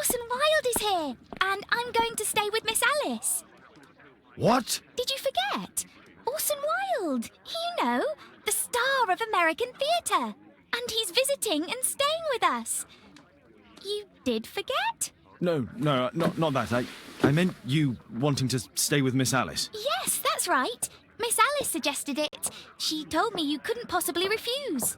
Orson Wilde is here, and I'm going to stay with Miss Alice. What? Did you forget? Orson Wilde, you know, the star of American theatre. And he's visiting and staying with us. You did forget? No, not that. I meant you wanting to stay with Miss Alice. Yes, that's right. Miss Alice suggested it. She told me you couldn't possibly refuse.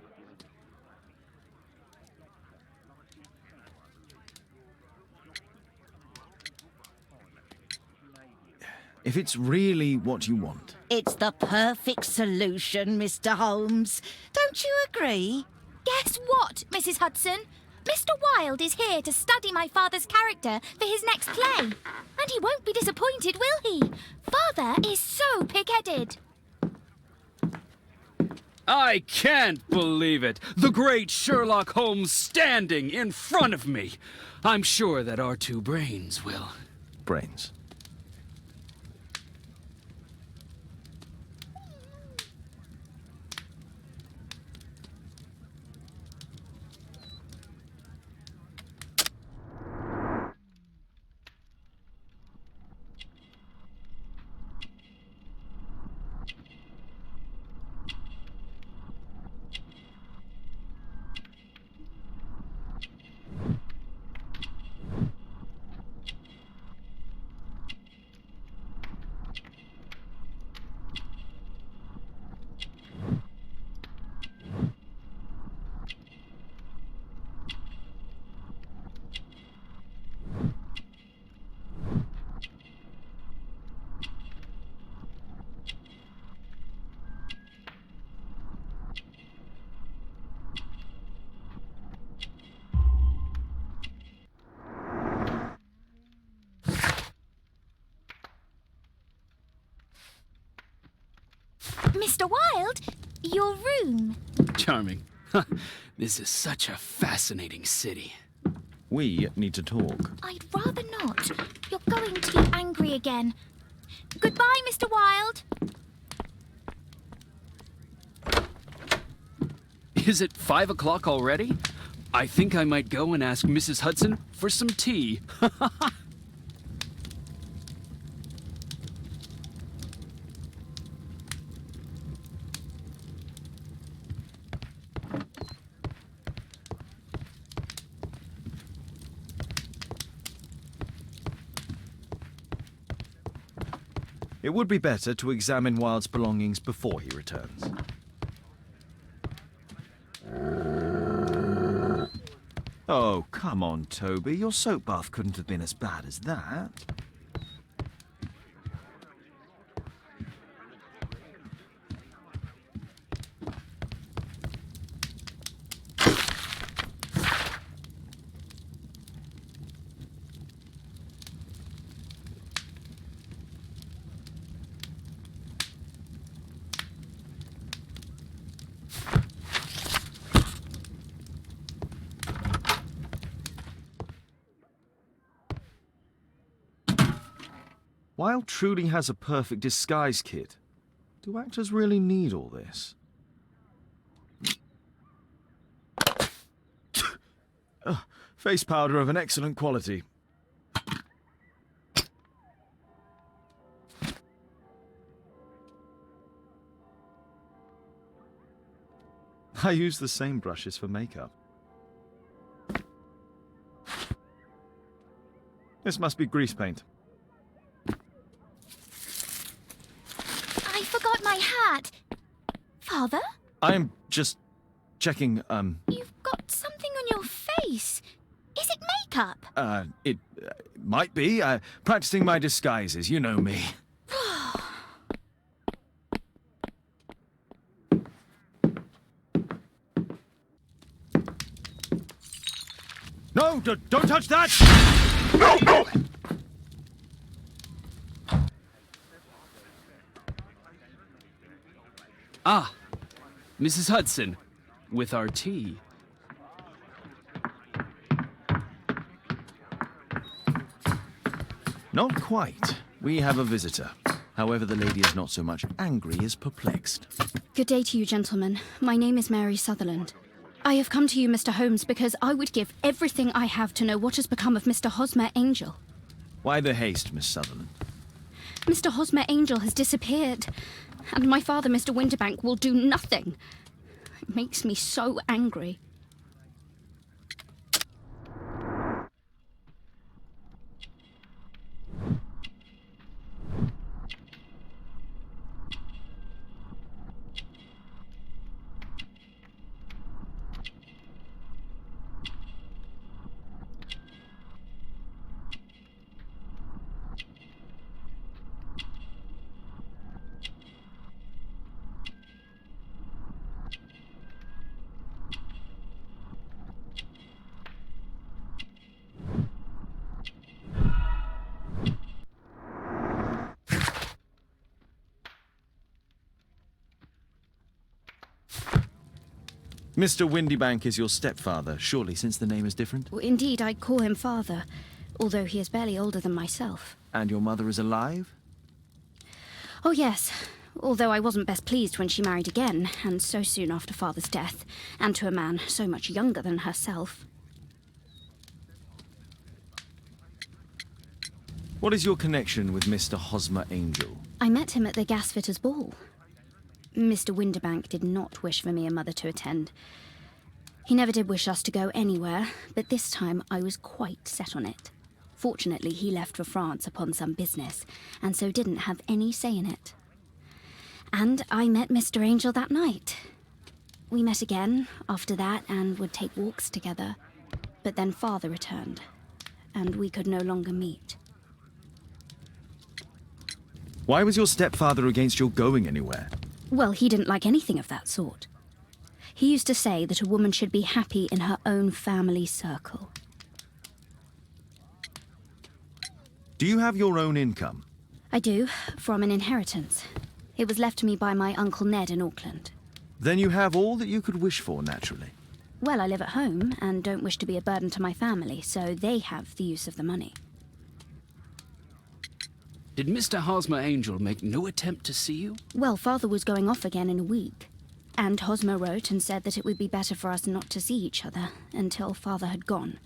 If it's really what you want. It's the perfect solution, Mr. Holmes. Don't you agree? Guess what, Mrs. Hudson? Mr. Wilde is here to study my father's character for his next play. And he won't be disappointed, will he? Father is so pig-headed. I can't believe it! The great Sherlock Holmes standing in front of me! I'm sure that our two brains will... Brains. Mr. Wilde, your room. Charming. This is such a fascinating city. We need to talk. I'd rather not. You're going to be angry again. Goodbye, Mr. Wilde. Is it 5 o'clock already? I think I might go and ask Mrs. Hudson for some tea. It would be better to examine Wilde's belongings before he returns. Oh, come on, Toby. Your soap bath couldn't have been as bad as that. Wilde truly has a perfect disguise kit. Do actors really need all this? Face powder of an excellent quality. I use the same brushes for makeup. This must be grease paint. I forgot my hat. Father? I'm just checking, You've got something on your face. Is it makeup? It might be. Practicing my disguises, you know me. No, don't touch that! No! Ah, Mrs. Hudson, with our tea. Not quite. We have a visitor. However, the lady is not so much angry as perplexed. Good day to you, gentlemen. My name is Mary Sutherland. I have come to you, Mr. Holmes, because I would give everything I have to know what has become of Mr. Hosmer Angel. Why the haste, Miss Sutherland? Mr. Hosmer Angel has disappeared, and my father, Mr. Winterbank, will do nothing. It makes me so angry. Mr. Windybank is your stepfather, surely, since the name is different? Indeed, I call him father, although he is barely older than myself. And your mother is alive? Oh, yes. Although I wasn't best pleased when she married again, and so soon after father's death, and to a man so much younger than herself. What is your connection with Mr. Hosmer Angel? I met him at the gasfitter's ball. Mr. Winterbank did not wish for me and Mother to attend. He never did wish us to go anywhere, but this time I was quite set on it. Fortunately, he left for France upon some business, and so didn't have any say in it. And I met Mr. Angel that night. We met again after that and would take walks together. But then Father returned, and we could no longer meet. Why was your stepfather against your going anywhere? Well, he didn't like anything of that sort. He used to say that a woman should be happy in her own family circle. Do you have your own income? I do, from an inheritance. It was left to me by my Uncle Ned in Auckland. Then you have all that you could wish for, naturally. Well, I live at home and don't wish to be a burden to my family, so they have the use of the money. Did Mr. Hosmer Angel make no attempt to see you? Well, Father was going off again in a week, and Hosmer wrote and said that it would be better for us not to see each other until Father had gone.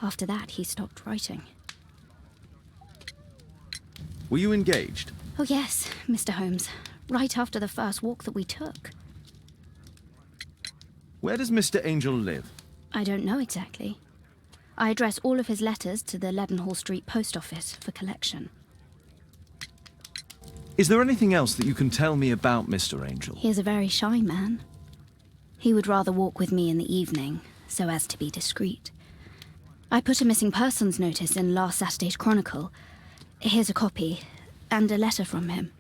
After that, he stopped writing. Were you engaged? Oh yes, Mr. Holmes. Right after the first walk that we took. Where does Mr. Angel live? I don't know exactly. I address all of his letters to the Leadenhall Street Post Office for collection. Is there anything else that you can tell me about Mr. Angel? He is a very shy man. He would rather walk with me in the evening, so as to be discreet. I put a missing persons notice in last Saturday's Chronicle. Here's a copy, and a letter from him.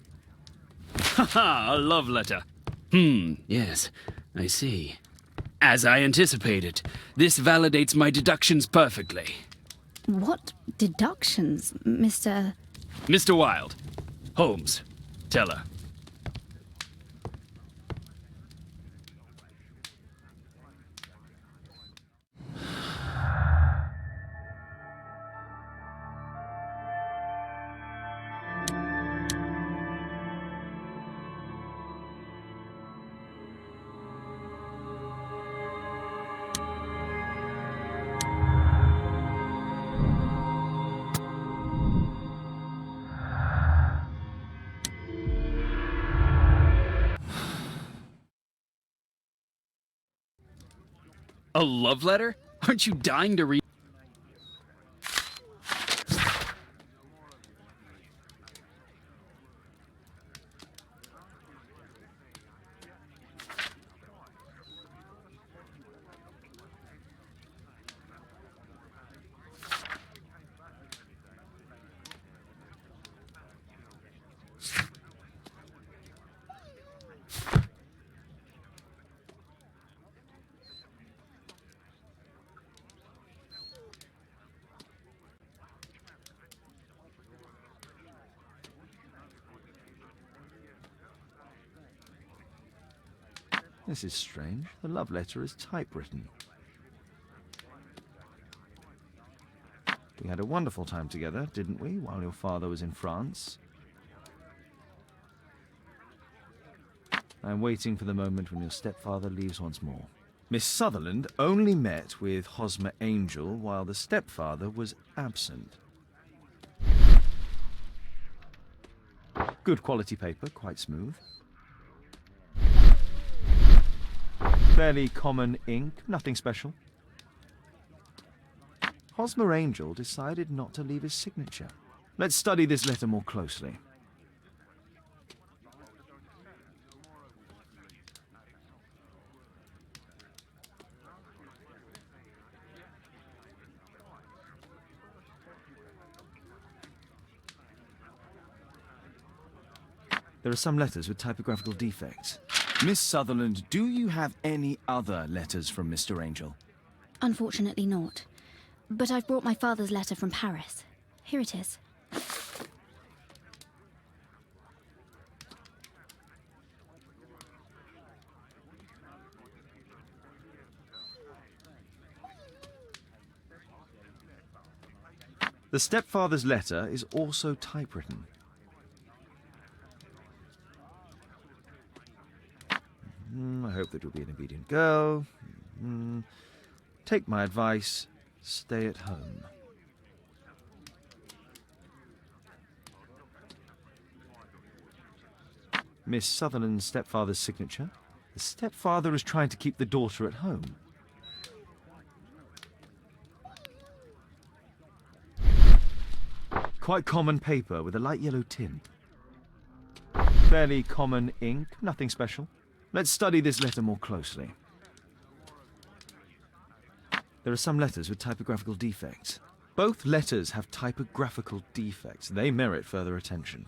Haha, a love letter. Yes, I see. As I anticipated, this validates my deductions perfectly. What deductions, Mr. Mr. Wilde. Holmes. Tell her. A love letter? Aren't you dying to read? This is strange. The love letter is typewritten. We had a wonderful time together, didn't we, while your father was in France? I'm waiting for the moment when your stepfather leaves once more. Miss Sutherland only met with Hosmer Angel while the stepfather was absent. Good quality paper, quite smooth. Fairly common ink, nothing special. Hosmer Angel decided not to leave his signature. Let's study this letter more closely. There are some letters with typographical defects. Miss Sutherland, do you have any other letters from Mr. Angel? Unfortunately not. But I've brought my father's letter from Paris. Here it is. The stepfather's letter is also typewritten. I hope that you'll be an obedient girl. Take my advice. Stay at home. Miss Sutherland's stepfather's signature. The stepfather is trying to keep the daughter at home. Quite common paper with a light yellow tint. Fairly common ink, nothing special. Let's study this letter more closely. There are some letters with typographical defects. Both letters have typographical defects. They merit further attention.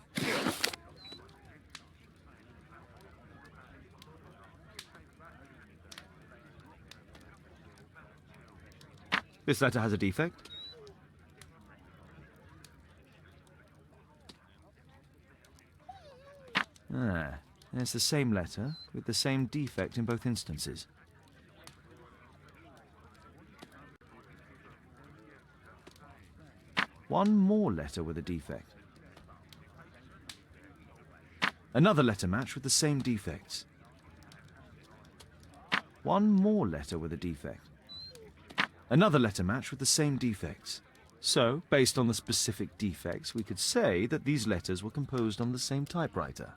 This letter has a defect. It's the same letter with the same defect in both instances. One more letter with a defect. Another letter match with the same defects. One more letter with a defect. Another letter match with the same defects. So, based on the specific defects, we could say that these letters were composed on the same typewriter.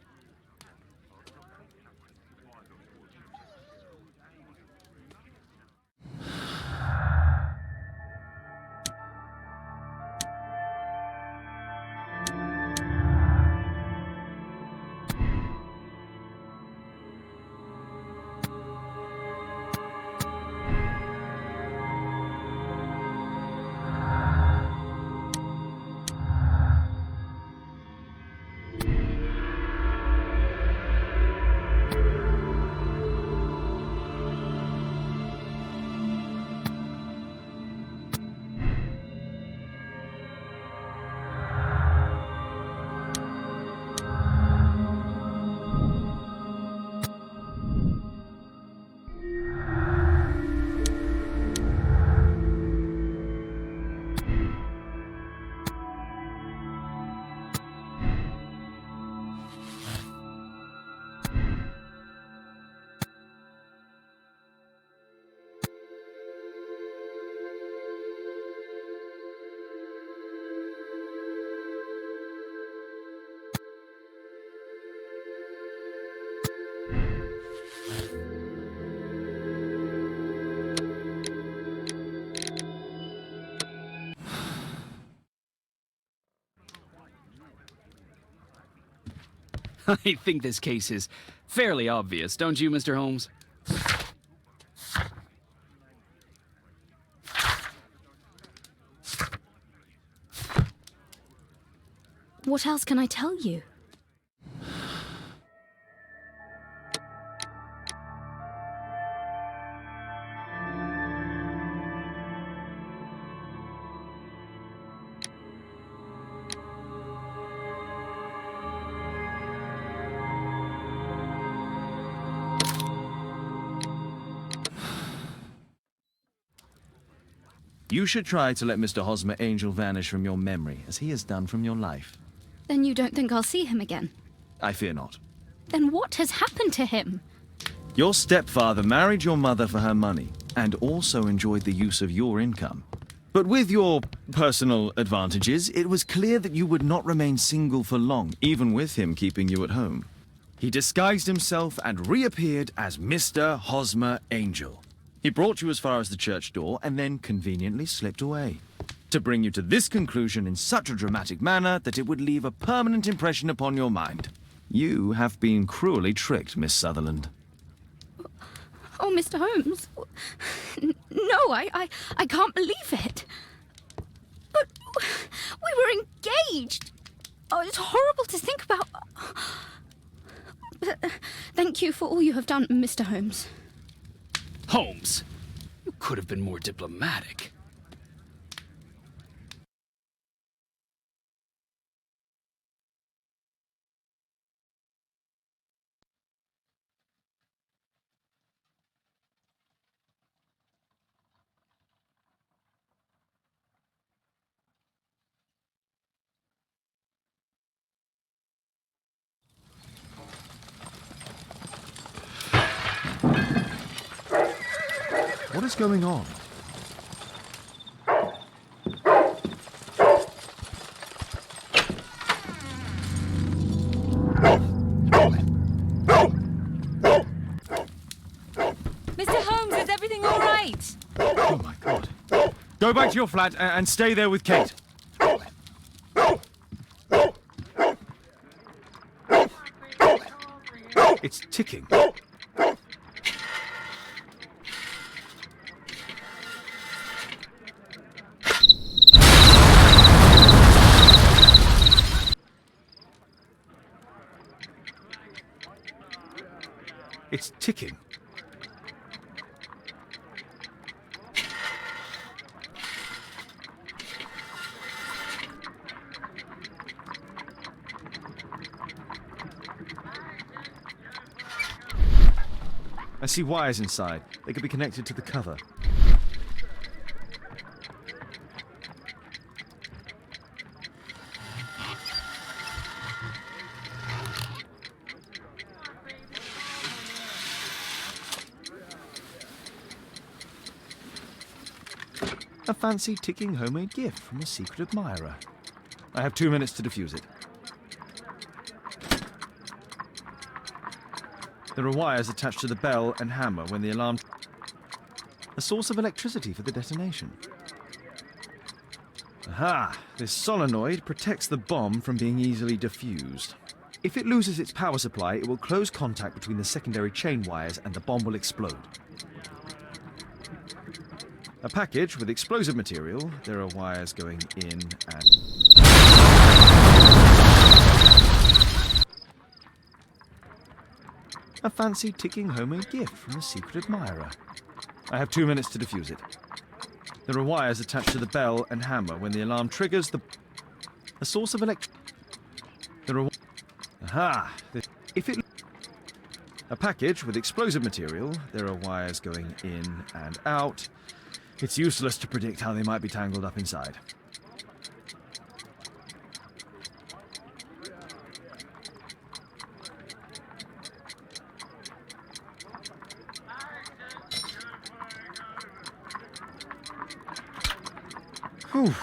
I think this case is fairly obvious, don't you, Mr. Holmes? What else can I tell you? You should try to let Mr. Hosmer Angel vanish from your memory, as he has done from your life. Then you don't think I'll see him again? I fear not. Then what has happened to him? Your stepfather married your mother for her money and also enjoyed the use of your income. But with your personal advantages, it was clear that you would not remain single for long, even with him keeping you at home. He disguised himself and reappeared as Mr. Hosmer Angel. He brought you as far as the church door and then conveniently slipped away, to bring you to this conclusion in such a dramatic manner that it would leave a permanent impression upon your mind. You have been cruelly tricked, Miss Sutherland. Oh, Mr. Holmes. No, I can't believe it. But we were engaged. Oh, it's horrible to think about. But thank you for all you have done, Mr. Holmes. Holmes, you could have been more diplomatic. What is going on? Mr. Holmes, is everything all right? Oh my God. Go back to your flat and stay there with Kate. It's ticking. It's ticking. I see wires inside. They could be connected to the cover. A fancy ticking homemade gift from a secret admirer. I have 2 minutes to defuse it. There are wires attached to the bell and hammer when the alarm... A source of electricity for the detonation. Aha! This solenoid protects the bomb from being easily diffused. If it loses its power supply, it will close contact between the secondary chain wires and the bomb will explode. A package with explosive material. There are wires going in and... A fancy ticking homemade gift from a secret admirer. I have 2 minutes to defuse it. There are wires attached to the bell and hammer when the alarm triggers the... A source of There are... Aha! If it... A package with explosive material. There are wires going in and out. It's useless to predict how they might be tangled up inside. Whew.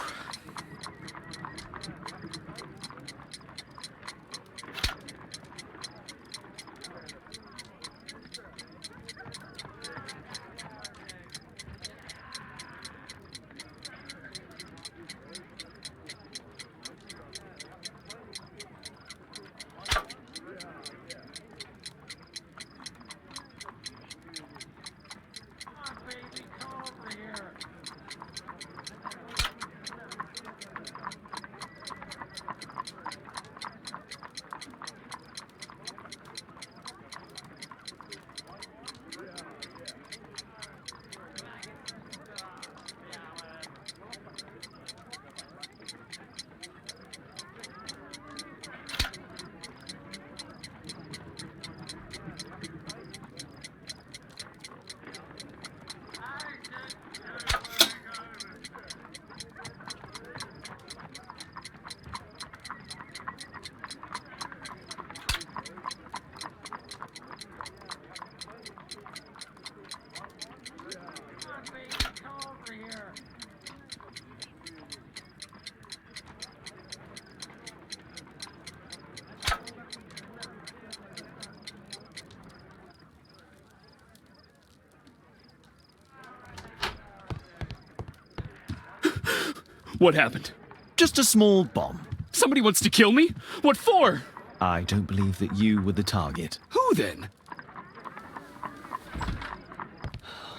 What happened? Just a small bomb. Somebody wants to kill me? What for? I don't believe that you were the target. Who then?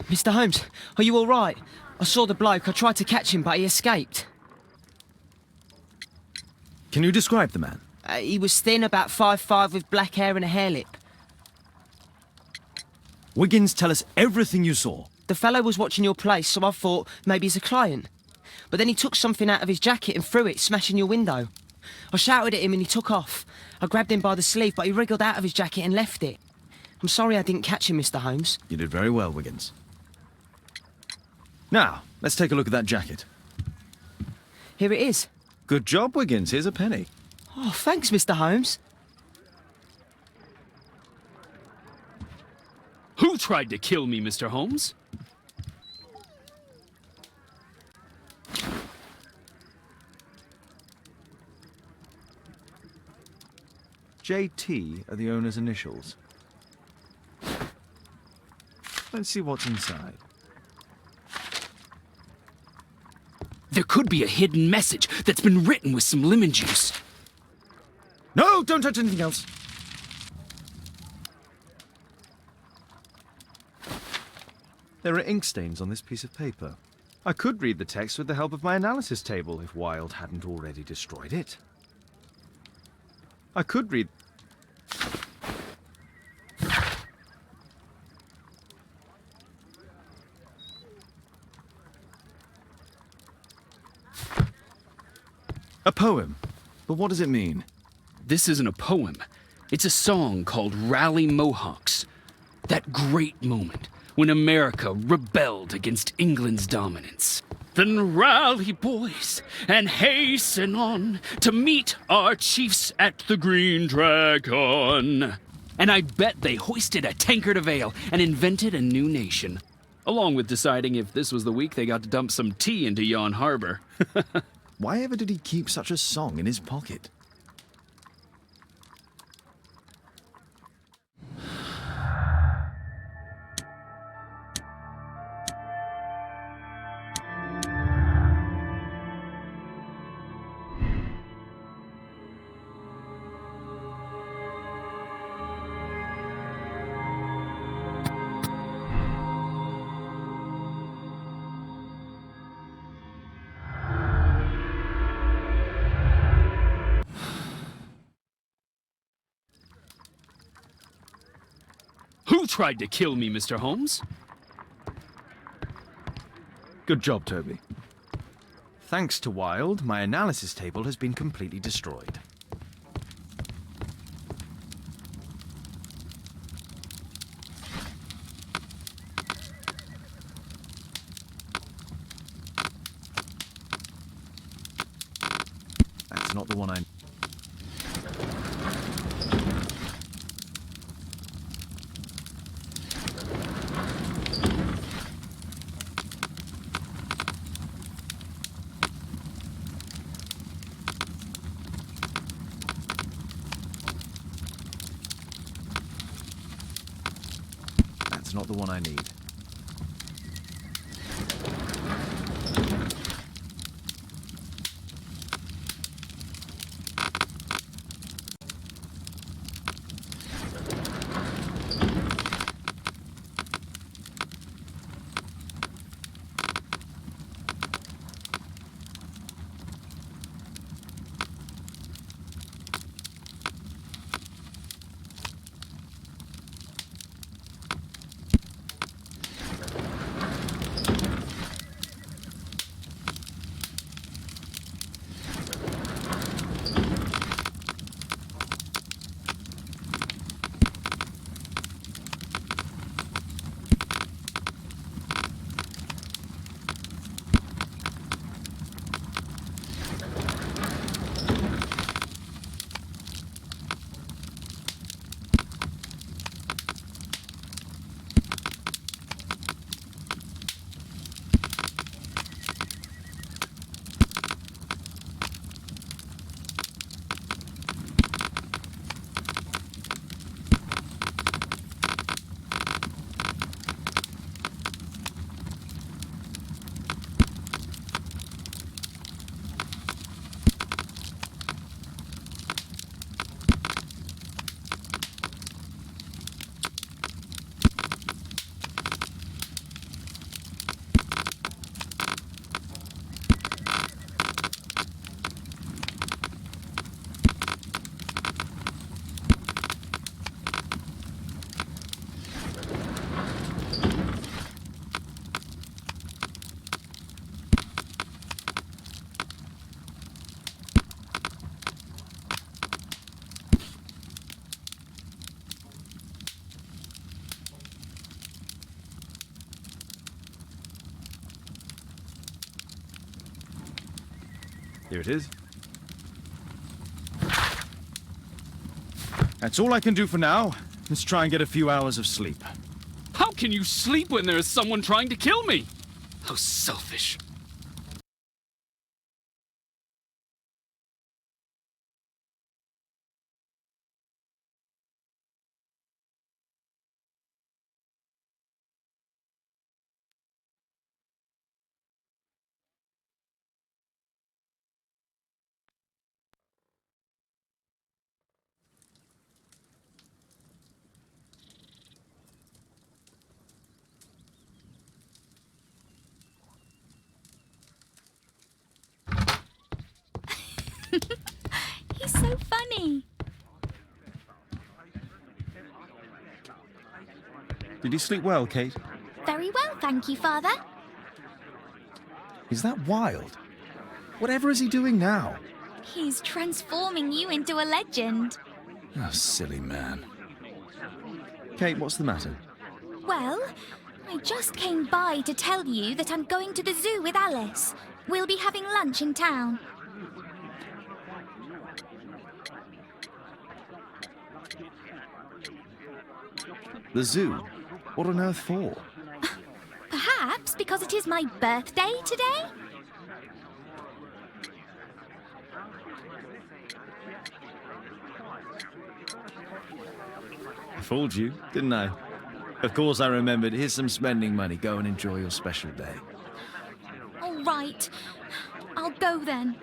Mr. Holmes, are you all right? I saw the bloke. I tried to catch him, but he escaped. Can you describe the man? He was thin, about 5'5", with black hair and a hare lip. Wiggins, tell us everything you saw. The fellow was watching your place, so I thought maybe he's a client. But then he took something out of his jacket and threw it, smashing your window. I shouted at him and he took off. I grabbed him by the sleeve, but he wriggled out of his jacket and left it. I'm sorry I didn't catch him, Mr. Holmes. You did very well, Wiggins. Now, let's take a look at that jacket. Here it is. Good job, Wiggins. Here's a penny. Oh, thanks, Mr. Holmes. Who tried to kill me, Mr. Holmes? JT are the owner's initials. Let's see what's inside. There could be a hidden message that's been written with some lemon juice. No, don't touch anything else. There are ink stains on this piece of paper. I could read the text with the help of my analysis table if Wilde hadn't already destroyed it. I could read... A poem. But what does it mean? This isn't a poem. It's a song called Rally Mohawks. That great moment when America rebelled against England's dominance. Then rally, boys, and hasten on to meet our chiefs at the Green Dragon. And I bet they hoisted a tankard of ale and invented a new nation. Along with deciding if this was the week they got to dump some tea into Yon Harbor. Why ever did he keep such a song in his pocket? Who tried to kill me, Mr. Holmes? Good job, Toby. Thanks to Wilde, my analysis table has been completely destroyed. That's not the one I... That's not the one I need. Here it is. That's all I can do for now. Let's try and get a few hours of sleep. How can you sleep when there is someone trying to kill me? How selfish. He's so funny. Did you sleep well, Kate? Very well, thank you, Father. Is that Wilde? Whatever is he doing now? He's transforming you into a legend. Oh, silly man. Kate, what's the matter? Well, I just came by to tell you that I'm going to the zoo with Alice. We'll be having lunch in town. The zoo? What on earth for? Perhaps because it is my birthday today? I fooled you, didn't I? Of course I remembered. Here's some spending money. Go and enjoy your special day. All right. I'll go then.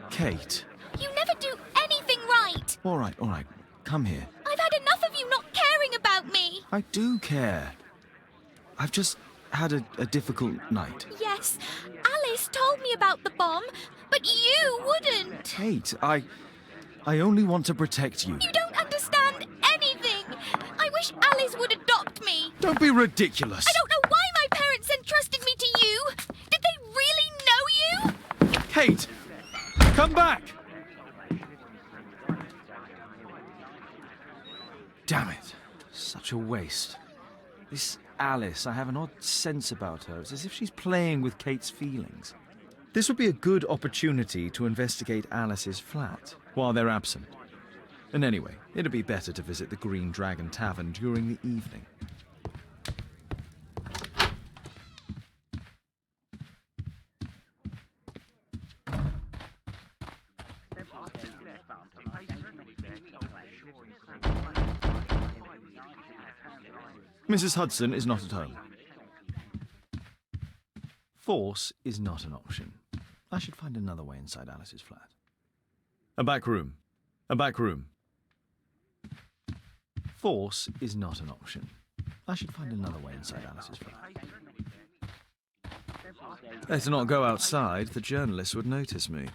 Kate. You never do anything right. All right. Come here. I've had enough of you not caring about me. I do care. I've just had a difficult night. Yes, Alice told me about the bomb, but you wouldn't. Kate, I only want to protect you. You don't understand anything. I wish Alice would adopt me. Don't be ridiculous. I don't know why my parents entrusted me to you. Did they really know you? Kate, come back. Damn it. Such a waste. This Alice, I have an odd sense about her. It's as if she's playing with Kate's feelings. This would be a good opportunity to investigate Alice's flat while they're absent. And anyway, it'd be better to visit the Green Dragon Tavern during the evening. Mrs. Hudson is not at home. Force is not an option. I should find another way inside Alice's flat. A back room. A back room. Force is not an option. I should find another way inside Alice's flat. Better not go outside. The journalists would notice me.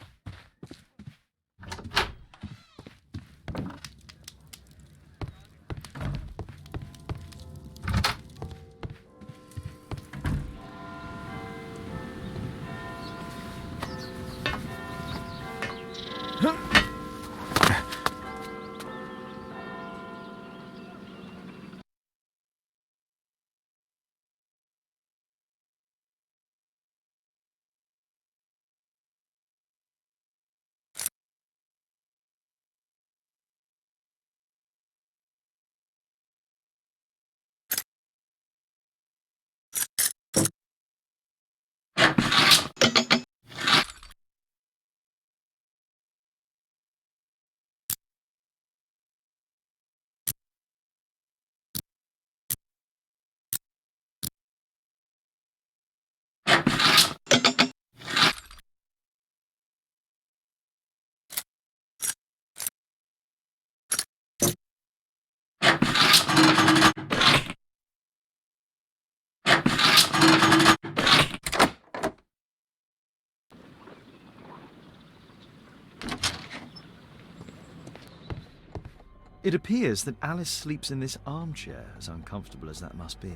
It appears that Alice sleeps in this armchair, as uncomfortable as that must be.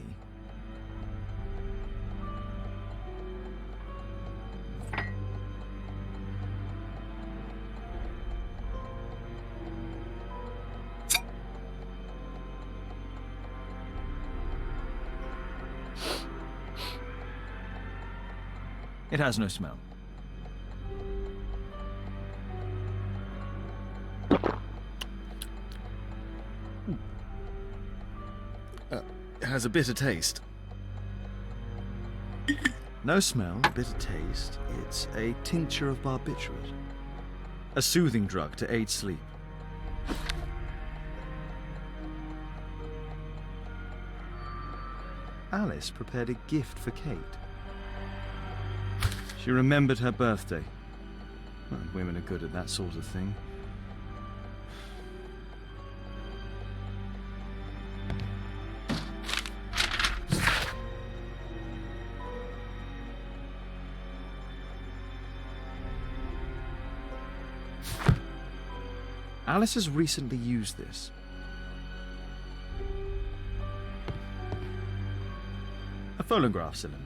It has no smell. It has a bitter taste. No smell, bitter taste. It's a tincture of barbiturate. A soothing drug to aid sleep. Alice prepared a gift for Kate. She remembered her birthday. Well, women are good at that sort of thing. Alice has recently used this. A phonograph cylinder.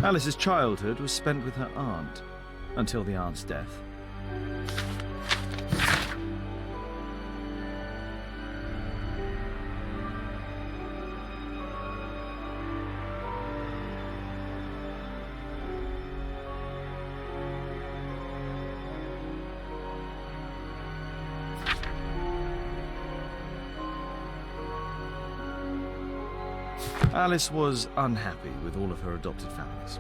Alice's childhood was spent with her aunt, until the aunt's death. Alice was unhappy with all of her adopted families.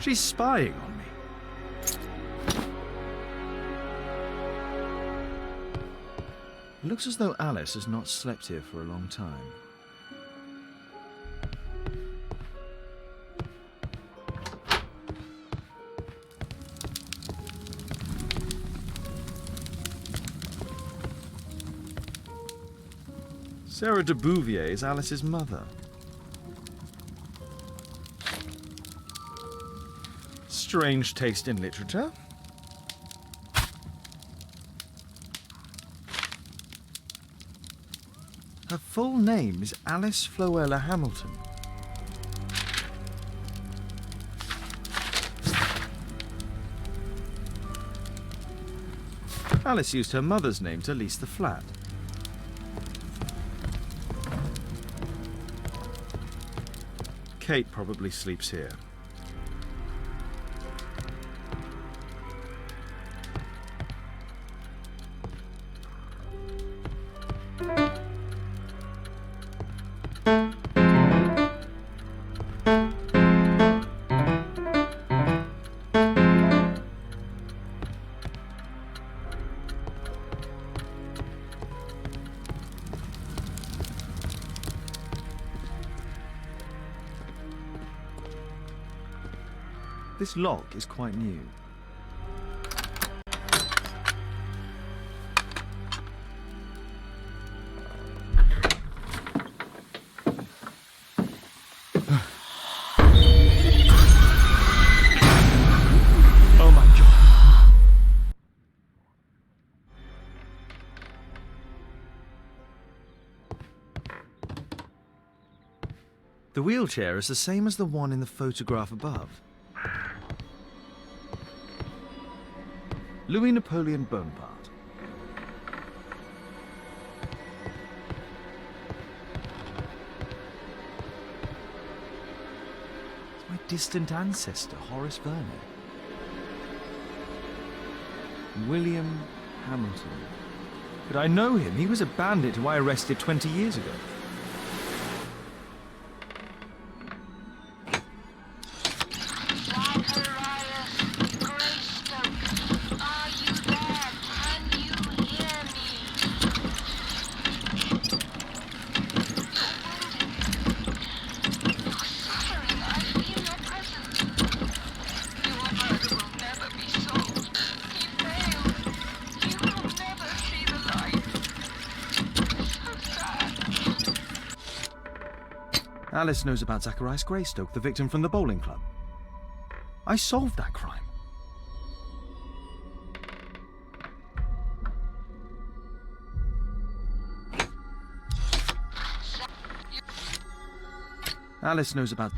She's spying on me. It looks as though Alice has not slept here for a long time. Sarah de Bouvier is Alice's mother. Strange taste in literature. Her full name is Alice Floella Hamilton. Alice used her mother's name to lease the flat. Kate probably sleeps here. This lock is quite new. The wheelchair is the same as the one in the photograph above. Louis Napoleon Bonaparte. It's my distant ancestor, Horace Vernet. William Hamilton. But I know him. He was a bandit who I arrested 20 years ago. Alice knows about Zacharias Greystoke, the victim from the bowling club. I solved that crime. Alice knows about...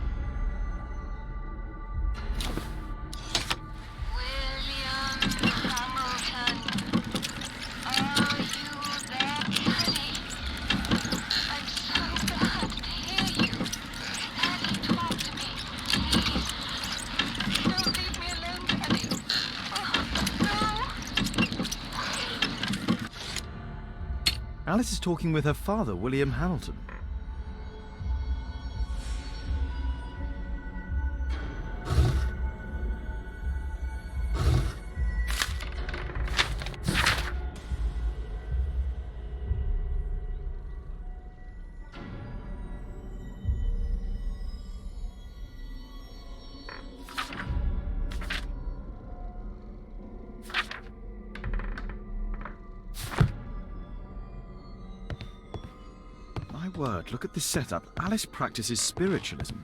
Alice is talking with her father, William Hamilton. Word, look at this setup. Alice practices spiritualism.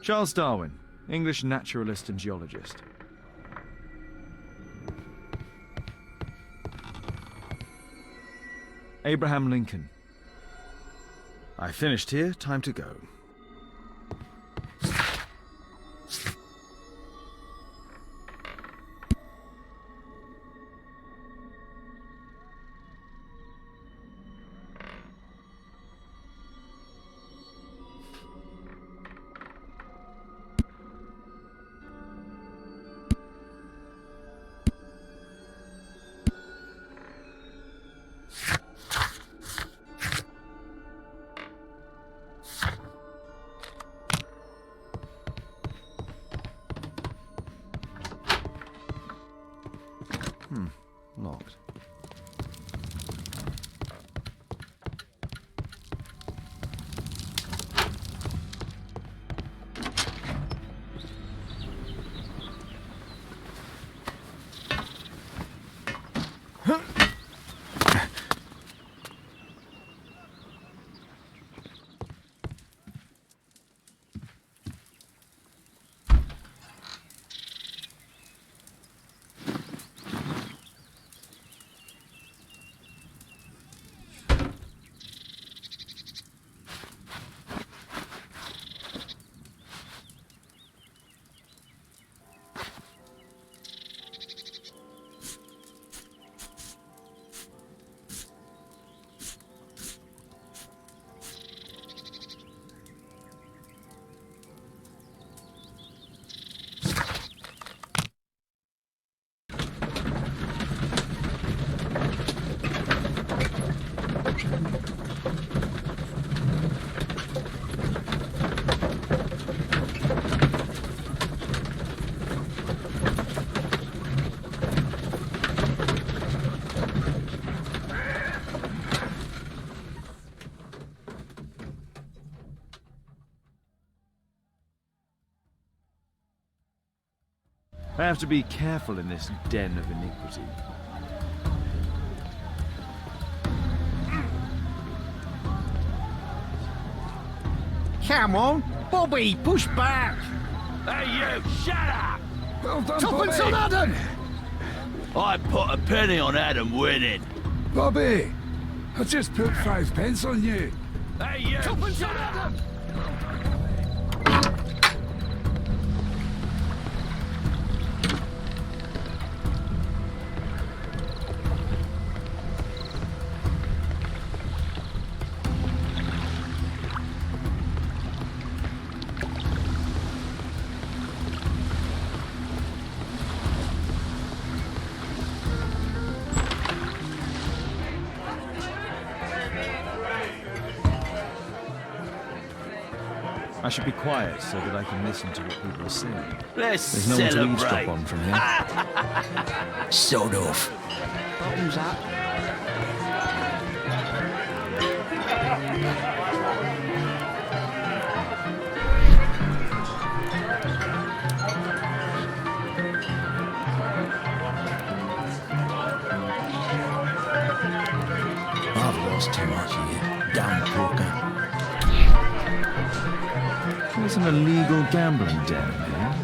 Charles Darwin, English naturalist and geologist. Abraham Lincoln. I finished here, time to go. Locked. I have to be careful in this den of iniquity. Come on, Bobby, push back. Hey, you, shut up! Well done, Tuppence Bobby. on Adam! I put a penny on Adam winning. Bobby, I just put 5 pence on you. Hey, you! Shut up! I should be quiet so that I can listen to what people are saying. Let's There's no one to celebrate. eavesdrop on from here. Sod off. Bottoms up. I've lost too much here. Damn poker. There's an illegal gambling den here.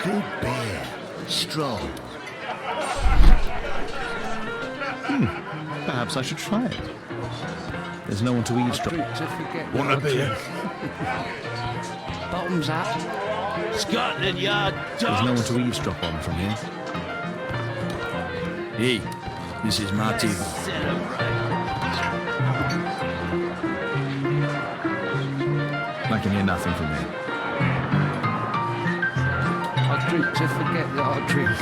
Good beer. Strong. Perhaps I should try it. There's no one to eavesdrop. To forget Want a beer? Bottoms up. Scotland Yard There's no one dogs. to eavesdrop on from here. Hey, this is my table. Celebrate. I can hear nothing from here. I drink to forget that I drink.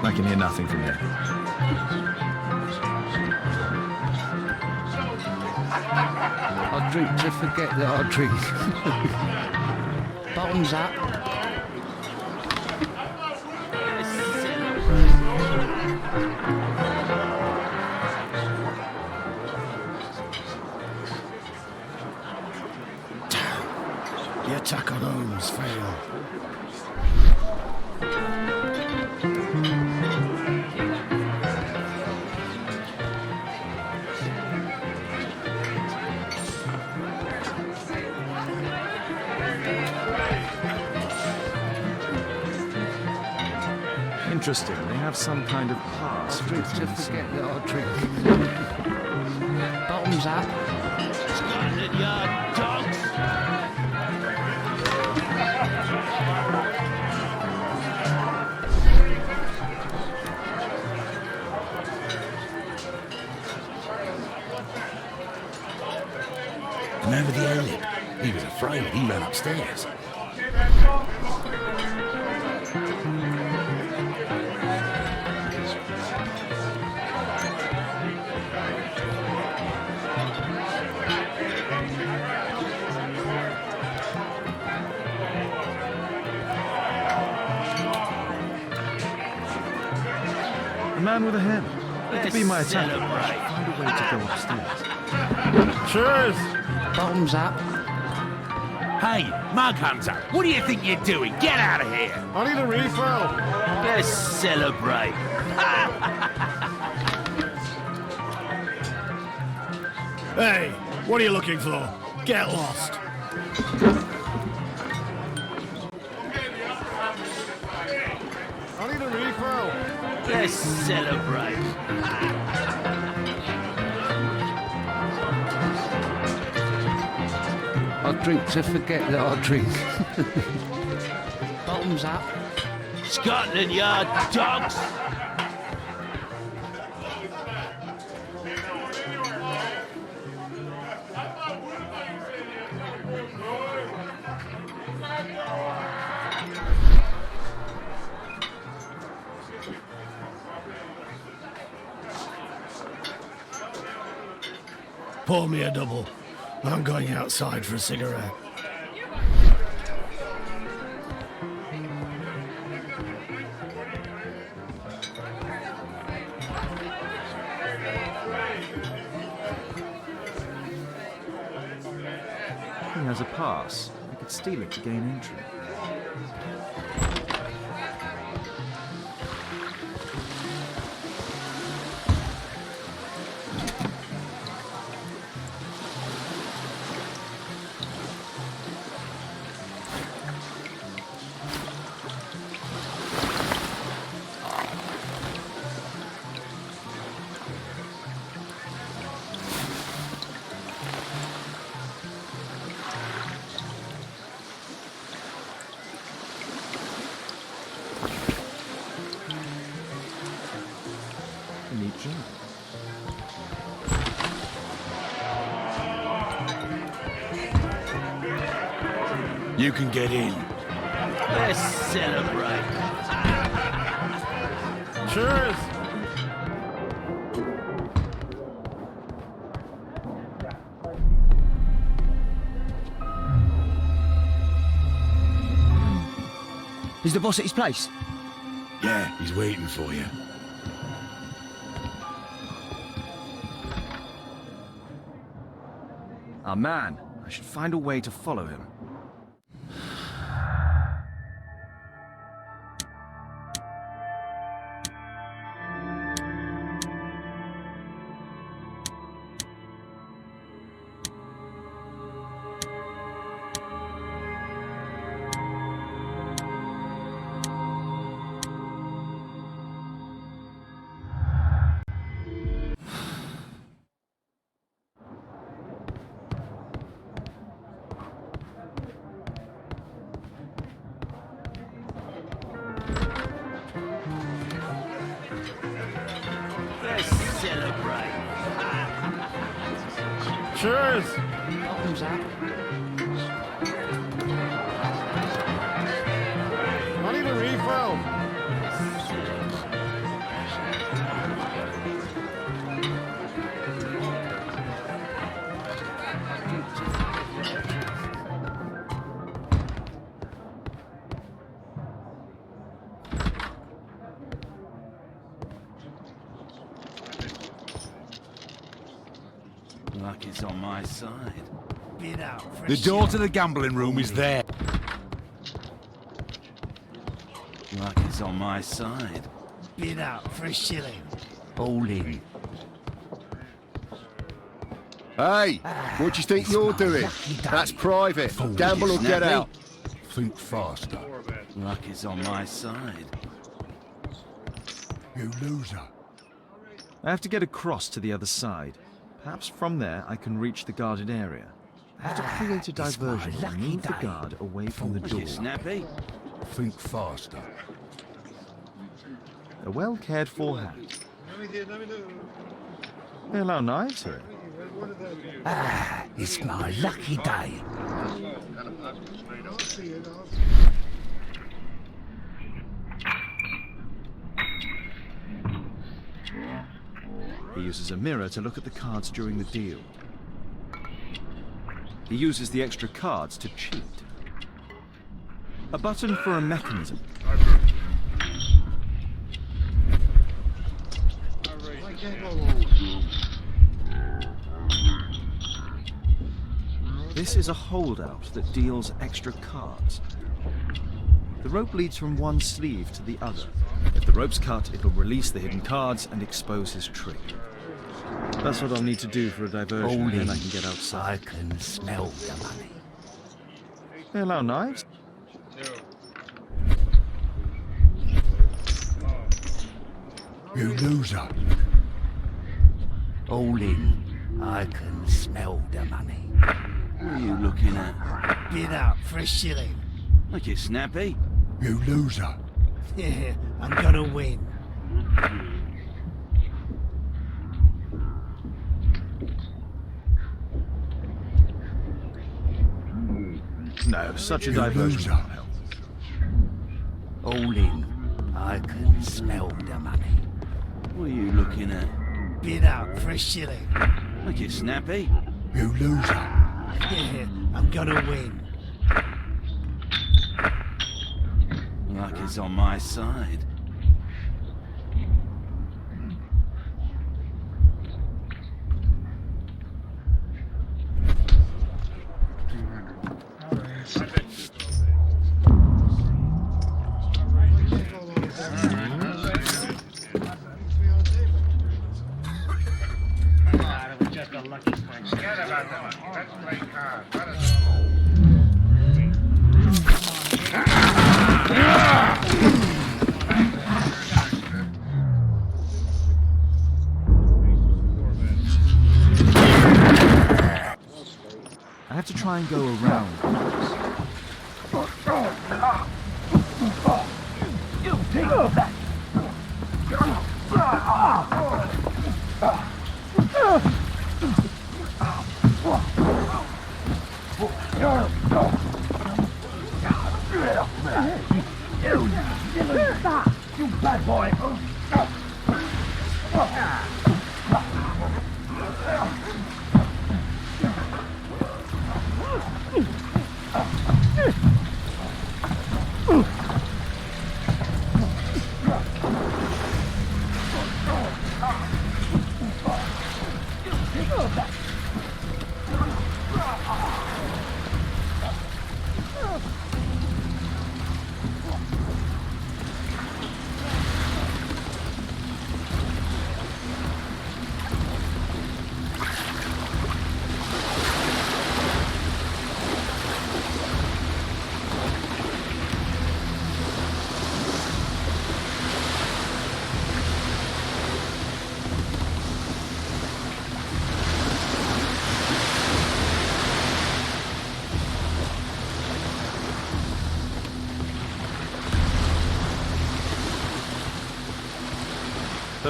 I can hear nothing from here. I drink to forget that I drink. Bottoms up. The attack on Holmes failed. Interesting. They have some kind of pass. I drink to forget that I drink. Bottoms up. Scotland Yard dogs. Remember the airlift? He was afraid. He ran upstairs. The man with a hen. It could be my attacker. Celebrate. Find a way to go upstairs. Cheers. Bottoms up. Hey, Mug Hunter, what do you think you're doing? Get out of here. I need a refill. Let's celebrate. Hey, what are you looking for? Get lost. I need a refill. Let's celebrate. I drink to forget that I drink. Bottoms up. Scotland Yard dogs. Pour me a double. I'm going outside for a cigarette. He has a pass. I could steal it to gain entry. You can get in. Let's celebrate. Cheers! Is the boss at his place? Yeah, he's waiting for you. Ah, man. I should find a way to follow him. Let's celebrate. Cheers! I need a refill. Luck is on my side. Get out for The door to the gambling room is there. Luck is on my side. Bid out for a shilling. All in. Hey, what do you think you're doing? That's private. Gamble or get out. Think faster. Luck is on my side. You loser. I have to get across to the other side. Perhaps from there I can reach the guarded area. I have to create a diversion and move the guard away from the door. Snappy. Think faster. A well cared for hat. They allow knives here. It's my lucky day. He uses a mirror to look at the cards during the deal. He uses the extra cards to cheat. A button for a mechanism. This is a holdout that deals extra cards. The rope leads from one sleeve to the other. If the rope's cut, it will release the hidden cards and expose his trick. That's what I'll need to do for a diversion, and then I can get I outside. can smell the money. They allow knives? You loser. All in. I can smell the money. What are you looking at? Bid out for a shilling. Like it snappy. You loser. Yeah, I'm gonna win. No, such a You diversion loser. won't help. All in. I can smell the money. What are you looking at? Bid out for a shilling. Like it snappy. You loser. Yeah, I'm gonna win. Luck is on my side. I have to try and go around.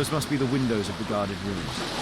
Those must be the windows of the guarded rooms.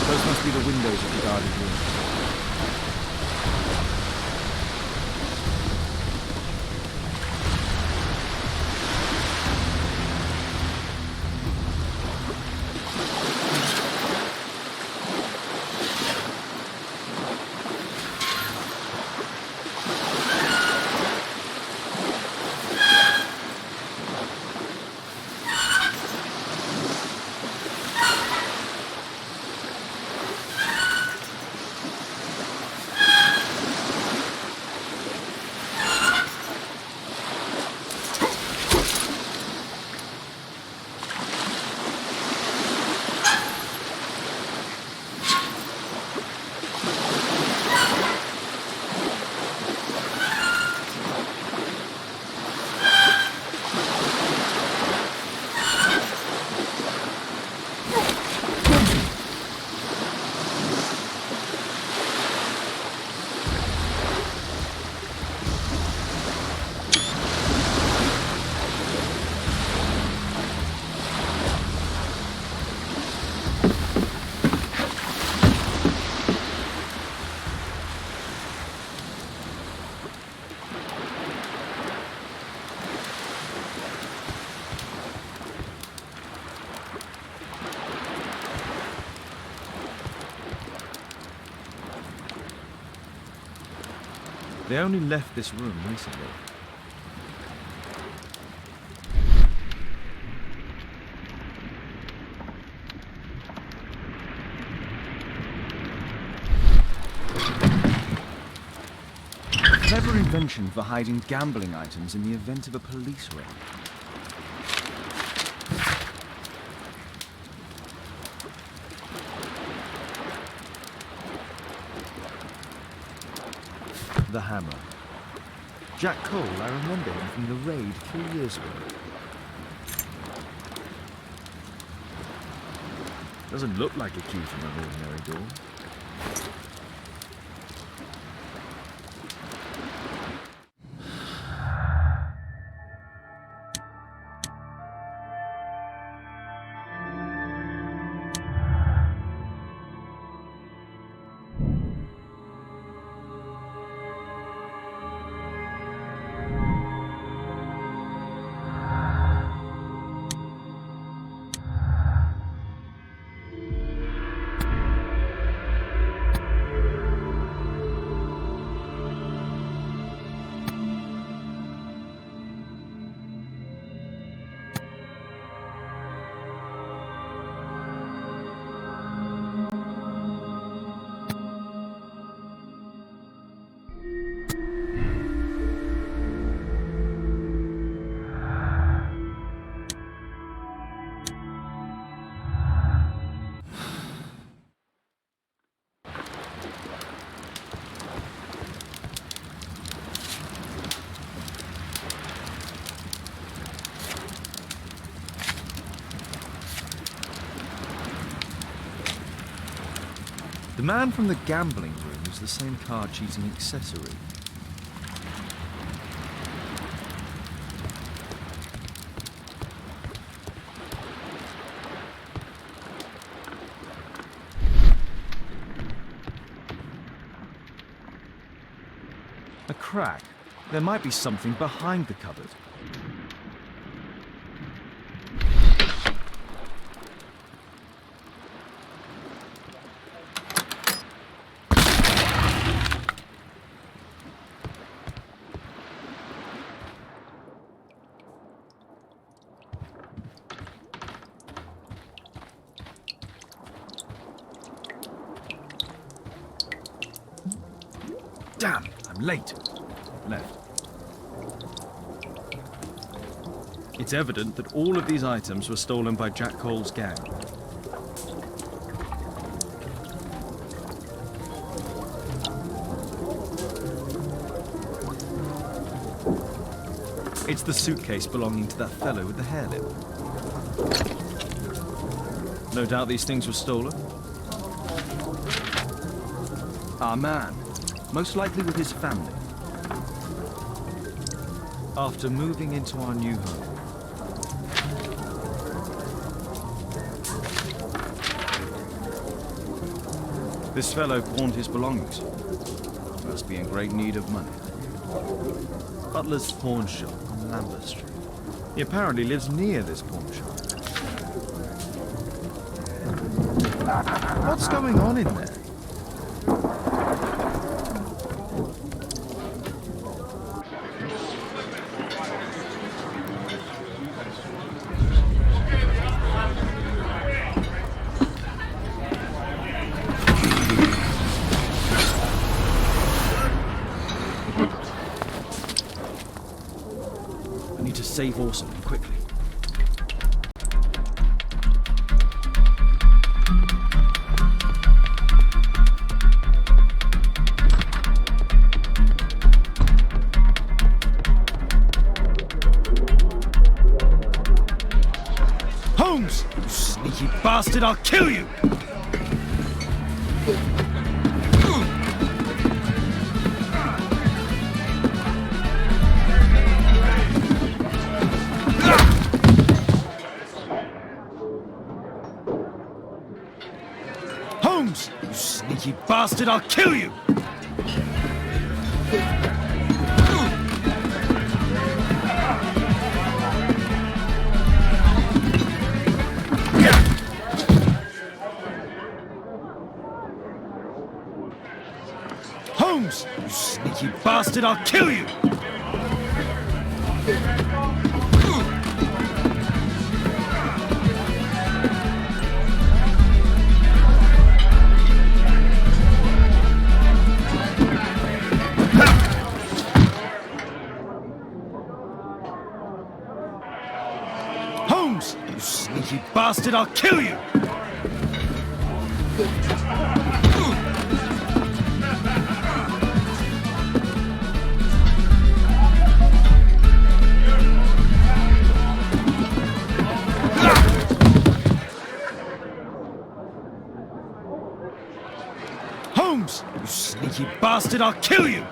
Those must be the windows of the guarded room. They only left this room recently. Clever invention for hiding gambling items in the event of a police raid. The hammer. Jack Cole, I remember him from the raid 3 years ago. Doesn't look like a key from an ordinary door. The man from the gambling room was the same card-cheating accessory. A crack. There might be something behind the cupboard. Damn, I'm late. Left. It's evident that all of these items were stolen by Jack Cole's gang. It's the suitcase belonging to that fellow with the hairlip. No doubt these things were stolen. Our man, most likely with his family. After moving into our new home. This fellow pawned his belongings. Must be in great need of money. Butler's pawn shop on Lambert Street. He apparently lives near this pawn shop. What's going on in there? I need to save Orson quickly. Holmes! You sneaky bastard, I'll kill you! Holmes! You sneaky bastard, I'll kill you! Holmes! You sneaky bastard, I'll kill you! Holmes! You sneaky bastard, I'll kill you! Holmes! You sneaky bastard, I'll kill you!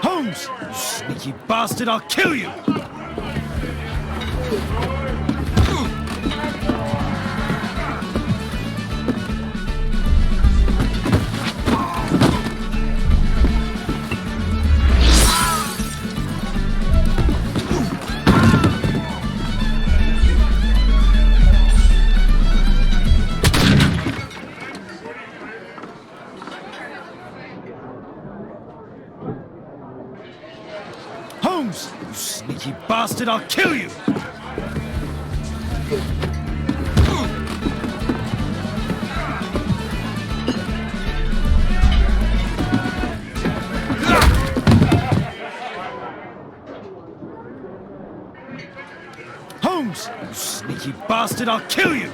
Holmes! You sneaky bastard, I'll kill you! Holmes! You sneaky bastard, I'll kill you! Holmes! You sneaky bastard, I'll kill you!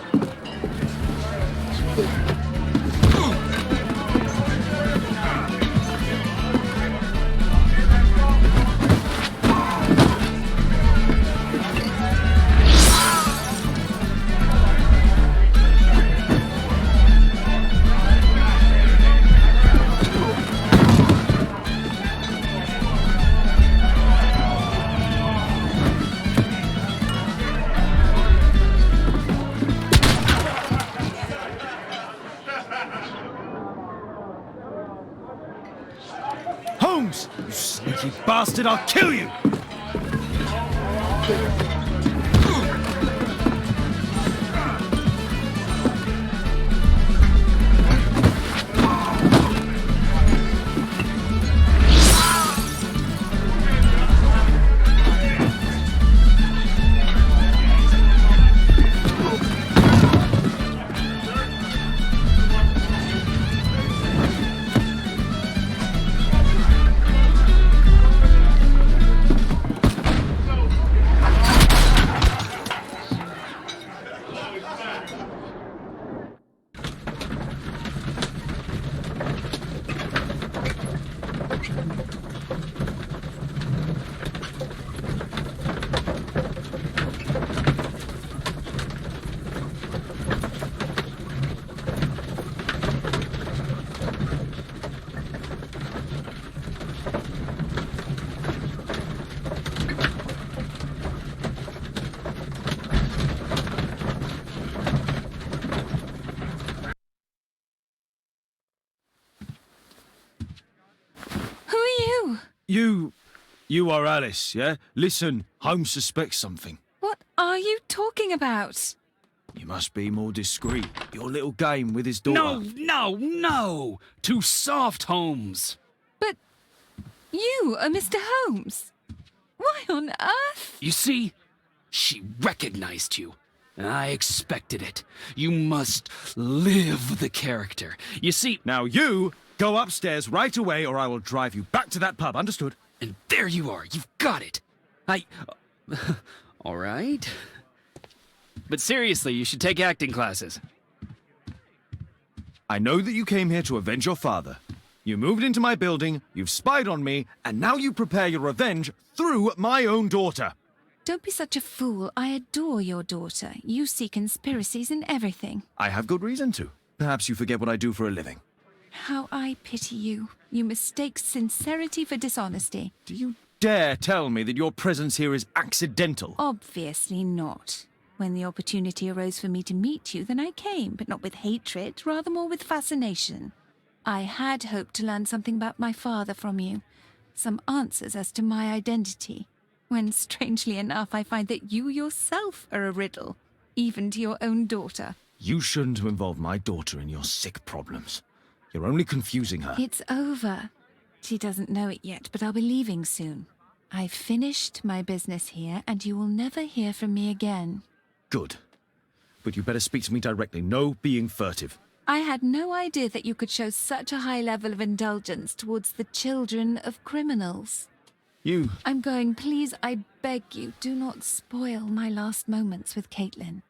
Holmes! You sneaky bastard, I'll kill you! Who are you? You are Alice, yeah? Listen, Holmes suspects something. What are you talking about? You must be more discreet. Your little game with his daughter. No! Too soft, Holmes. But you are Mr. Holmes. Why on earth? You see, she recognized you. I expected it. You must live the character. You see, Now you go upstairs right away or I will drive you back to that pub, understood? and there you are. You've got it. All right. But seriously, you should take acting classes. I know that you came here to avenge your father. You moved into my building, you've spied on me, and now you prepare your revenge through my own daughter. Don't be such a fool. I adore your daughter. You see conspiracies in everything. I have good reason to. Perhaps you forget what I do for a living. How I pity you. You mistake sincerity for dishonesty. Do you dare tell me that your presence here is accidental? Obviously not. When the opportunity arose for me to meet you, then I came, but not with hatred, rather more with fascination. I had hoped to learn something about my father from you, some answers as to my identity, when, strangely enough, I find that you yourself are a riddle, even to your own daughter. You shouldn't have involved my daughter in your sick problems. You're only confusing her. It's over. She doesn't know it yet, but I'll be leaving soon. I've finished my business here, and you will never hear from me again. Good. But you better speak to me directly. No being furtive. I had no idea that you could show such a high level of indulgence towards the children of criminals. I'm going. Please, I beg you, do not spoil my last moments with Caitlin.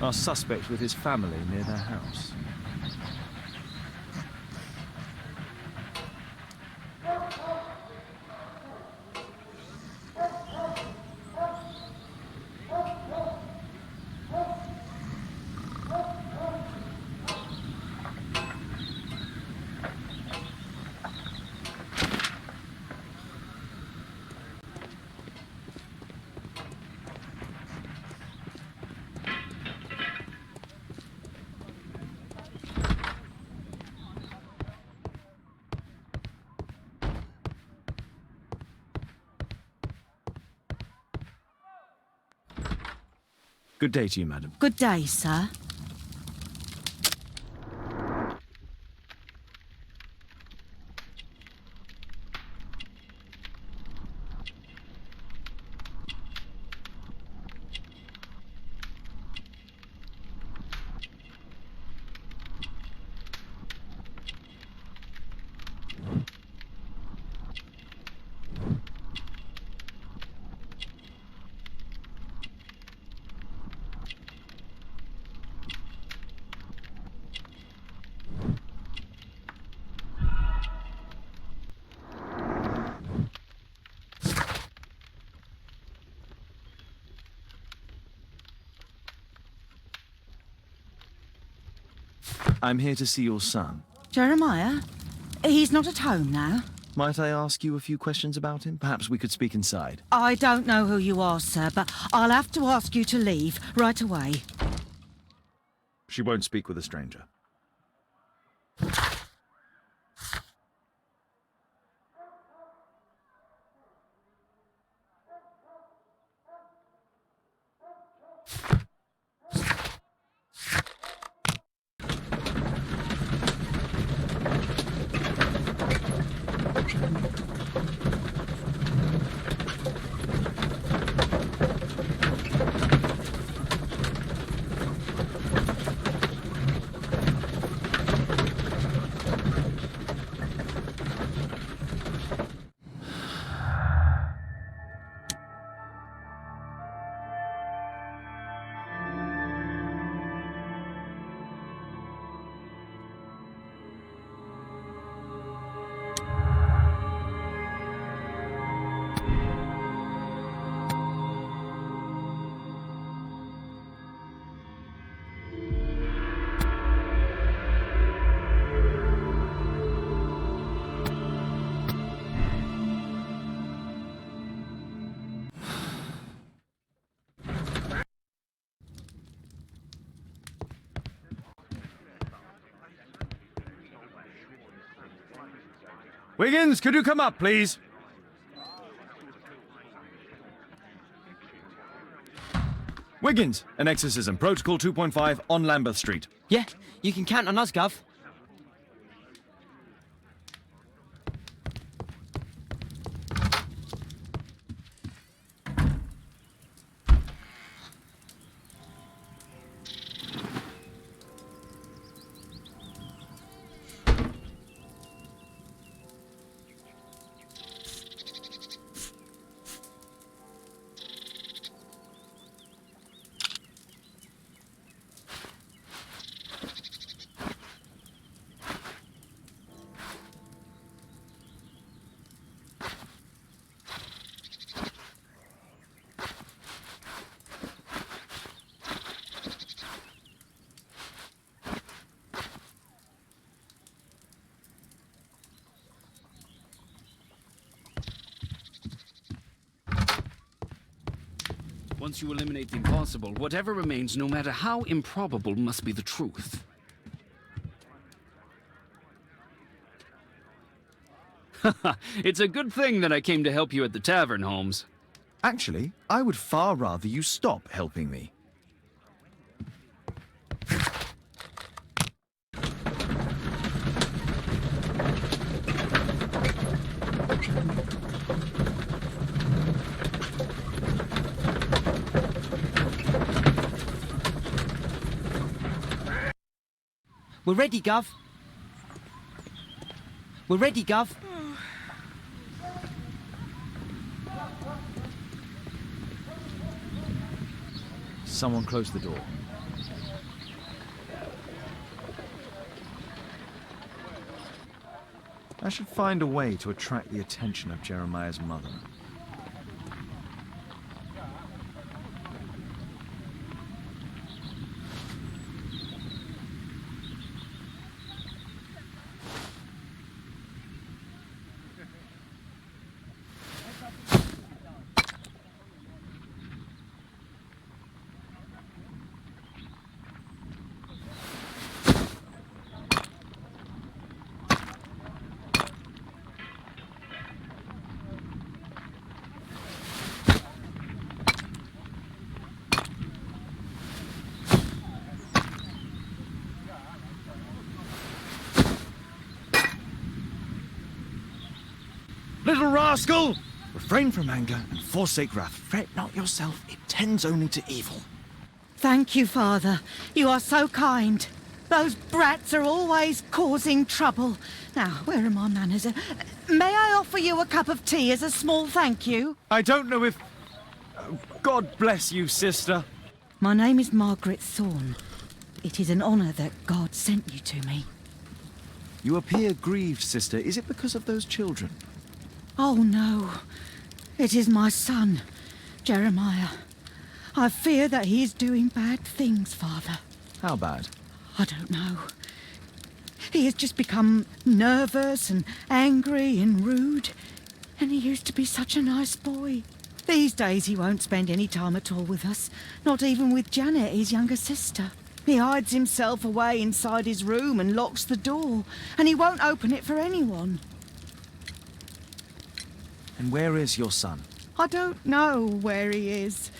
Our suspect with his family near their house. Good day to you, madam. Good day, sir. I'm here to see your son. Jeremiah? He's not at home now. Might I ask you a few questions about him? Perhaps we could speak inside. I don't know who you are, sir, but I'll have to ask you to leave right away. She won't speak with a stranger. Wiggins, could you come up, please? Wiggins, an exorcism. Protocol 2.5 on Lambeth Street. Yeah, you can count on us, Gov. Once you eliminate the impossible, whatever remains, no matter how improbable, must be the truth. It's a good thing that I came to help you at the tavern, Holmes. Actually, I would far rather you stop helping me. We're ready, Gov. We're ready, Gov. Someone close the door. should find a way to attract the attention of Jeremiah's mother. Little rascal! Refrain from anger and forsake wrath. Fret not yourself, it tends only to evil. Thank you, Father. You are so kind. Those brats are always causing trouble. Now, where are my manners? May I offer you a cup of tea as a small thank you? I don't know if... God bless you, sister. My name is Margaret Thorne. It is an honour that God sent you to me. You appear grieved, sister. Is it because of those children? Oh, no. It is my son, Jeremiah. I fear that he is doing bad things, Father. How bad? I don't know. He has just become nervous and angry and rude. And he used to be such a nice boy. These days he won't spend any time at all with us. Not even with Janet, his younger sister. He hides himself away inside his room and locks the door. And he won't open it for anyone. And where is your son? I don't know where he is.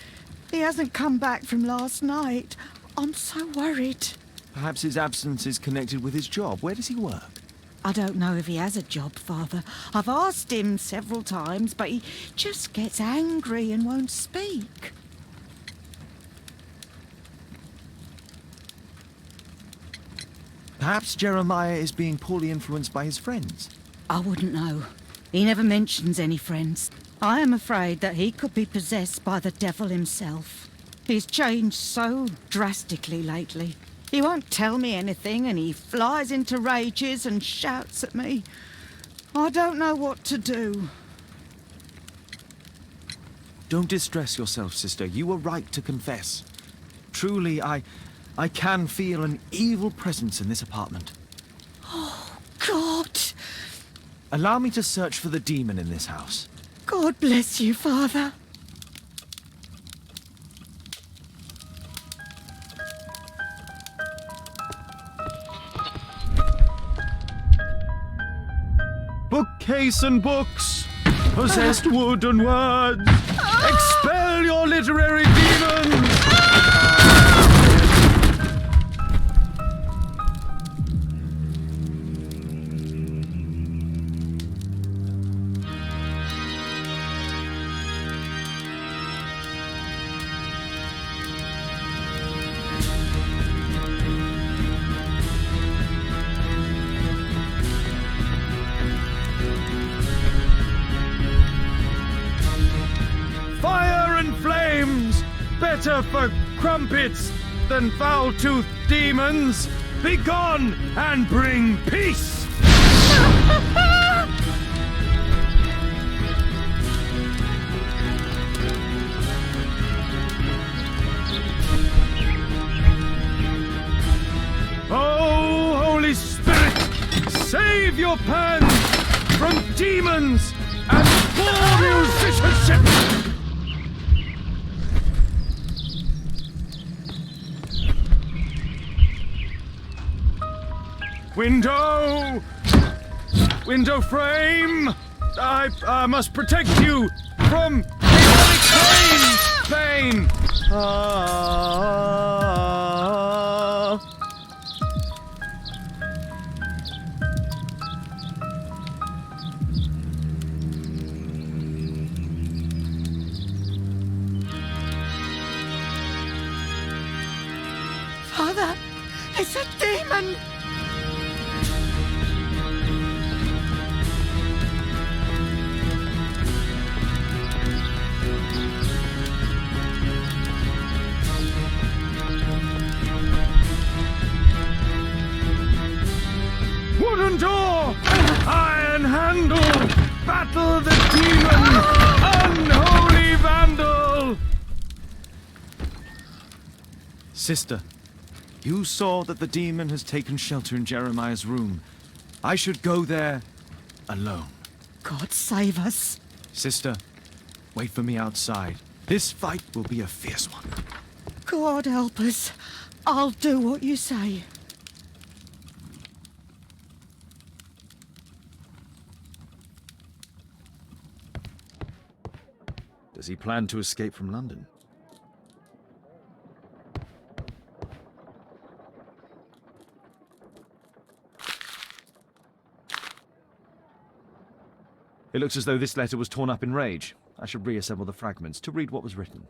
He hasn't come back from last night. I'm so worried. Perhaps his absence is connected with his job. Where does he work? I don't know if he has a job, Father. I've asked him several times, but he just gets angry and won't speak. Perhaps Jeremiah is being poorly influenced by his friends. I wouldn't know. He never mentions any friends. I am afraid that he could be possessed by the devil himself. He's changed so drastically lately. He won't tell me anything and he flies into rages and shouts at me. I don't know what to do. Don't distress yourself, sister. You were right to confess. Truly, I can feel an evil presence in this apartment. Oh, God! Allow me to search for the demon in this house. God bless you, Father. Bookcase and books, possessed wood and words, expel your literary demons! Fire and flames, better for crumpets than foul-toothed demons. Begone and bring peace! Oh, Holy Spirit, save your pan from demons and poor musicianship! Window frame! I must protect you from demonic pain! Father, it's a demon! Wooden door! Iron Sister, you saw that the demon has taken shelter in Jeremiah's room. I should go there alone. God save us. Sister, wait for me outside. This fight will be a fierce one. God help us. I'll do what you say. Does he plan to escape from London? It looks as though this letter was torn up in rage. I should reassemble the fragments to read what was written.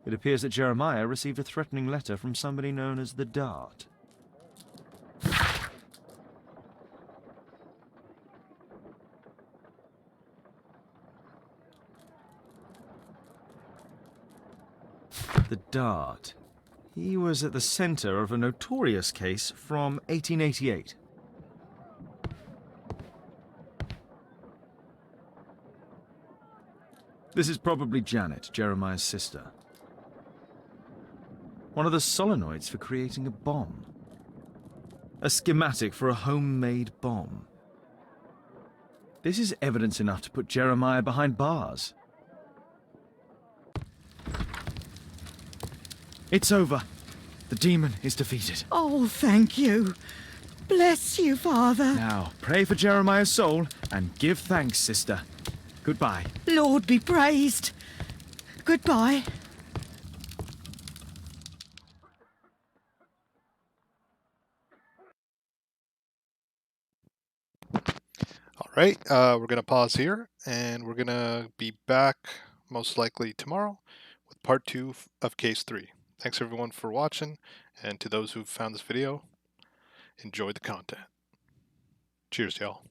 It appears that Jeremiah received a threatening letter from somebody known as the Dart. The Dart. He was at the center of a notorious case from 1888. This is probably Janet, Jeremiah's sister. One of the solenoids for creating a bomb. A schematic for a homemade bomb. This is evidence enough to put Jeremiah behind bars. It's over. The demon is defeated. Oh, thank you. Bless you, Father. Now, pray for Jeremiah's soul and give thanks, sister. Goodbye. Lord be praised. Goodbye. All right, we're going to pause here, and we're going to be back most likely tomorrow with part 2 of case 3. Thanks everyone for watching, and to those who found this video, enjoy the content. Cheers, y'all.